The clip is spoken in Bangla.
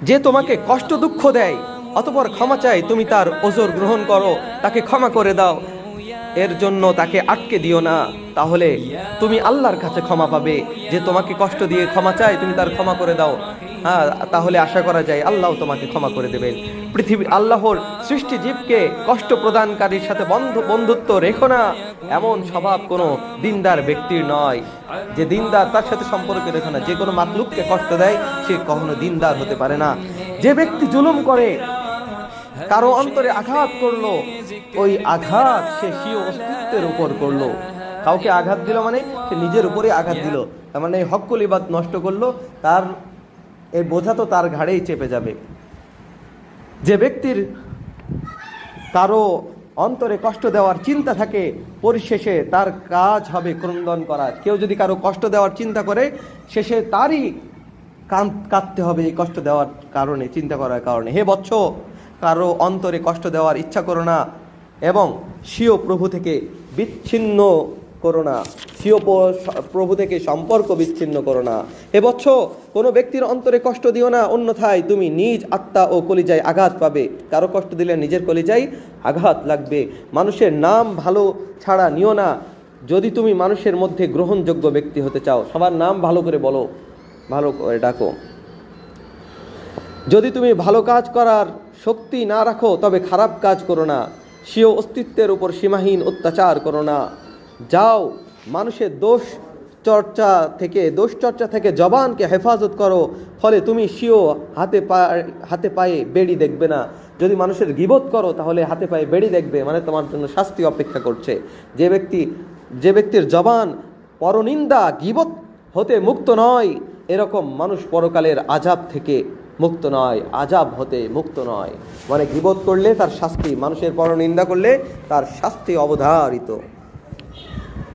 যে তোমাকে কষ্ট দুঃখ দেয় অতঃপর ক্ষমা চায়, তুমি তার ওজর গ্রহণ করো, তাকে ক্ষমা করে দাও, এর জন্য তাকে আটকে দিও না, তাহলে তুমি আল্লাহর কাছে ক্ষমা পাবে। যে তোমাকে কষ্ট দিয়ে ক্ষমা চায়, তুমি তার ক্ষমা করে দাও, হ্যাঁ, তাহলে আশা করা যায় আল্লাহ তোমাকে ক্ষমা করে দেবেন। পৃথিবী আল্লাহর সৃষ্টি জীবকে কষ্ট প্রদানকারীর সাথে বন্ধুত্ব রেখো না, এমন স্বভাব কোনো দিনদার ব্যক্তির নয়। যে দিনদার তার সাথে সম্পর্ক রেখো না। যে কোনো মাখলুককে কষ্ট দেয় সে কখনো দিনদার হতে পারে না। যে ব্যক্তি জুলুম করে, কারো অন্তরে আঘাত করলো, ওই আঘাত সে স্বীয় অস্তিত্বের উপর করলো। কাউকে আঘাত দিল মানে সে নিজের উপরে আঘাত দিল, তার মানে হক্কুল ইবাদ নষ্ট করলো, তার এই বোঝা তো তার ঘাড়েই চেপে যাবে। যে ব্যক্তির কারো অন্তরে কষ্ট দেওয়ার চিন্তা থাকে, পরিশেষে তার কাজ হবে ক্রন্দন করা। কেউ যদি কারো কষ্ট দেওয়ার চিন্তা করে, শেষে তারই কাঁদতে হবে এই কষ্ট দেওয়ার কারণে, চিন্তা করার কারণে। হে বৎস, কারো অন্তরে কষ্ট দেওয়ার ইচ্ছা করো না এবং স্বীয় প্রভু থেকে বিচ্ছিন্ন করো না, স্বীয় প্রভু থেকে সম্পর্ক বিচ্ছিন্ন করো না। হে বৎস, কোনো ব্যক্তির অন্তরে কষ্ট দিও না, অন্যথায় তুমি নিজ আত্মা ও কলিজায় আঘাত পাবে। কারো কষ্ট দিলে নিজের কলিজায় আঘাত লাগবে। মানুষের নাম ভালো ছাড়া নিও না। যদি তুমি মানুষের মধ্যে গ্রহণযোগ্য ব্যক্তি হতে চাও, সবার নাম ভালো করে বলো, ভালো করে ডাকো। যদি তুমি ভালো কাজ করার শক্তি না রাখো, তবে খারাপ কাজ করো না। স্বীয় অস্তিত্বের উপর সীমাহীন অত্যাচার করো না। যাও, মানুষের দোষ চর্চা থেকে জবানকে হেফাজত করো, ফলে তুমি স্বীয় হাতে পায়ে বেড়ি দেখবে না। যদি মানুষের গীবত করো, তাহলে হাতে পায়ে বেড়ি দেখবে, মানে তোমার জন্য শাস্তি অপেক্ষা করছে। যে ব্যক্তির জবান পরনিন্দা গীবত হতে মুক্ত নয়, এরকম মানুষ পরকালের আযাব থেকে মুক্ত নয়, আযাব হতে মুক্ত নয়। মানে গীবত করলে তার শাস্তি, মানুষের পরনিন্দা করলে তার শাস্তি অবধারিত।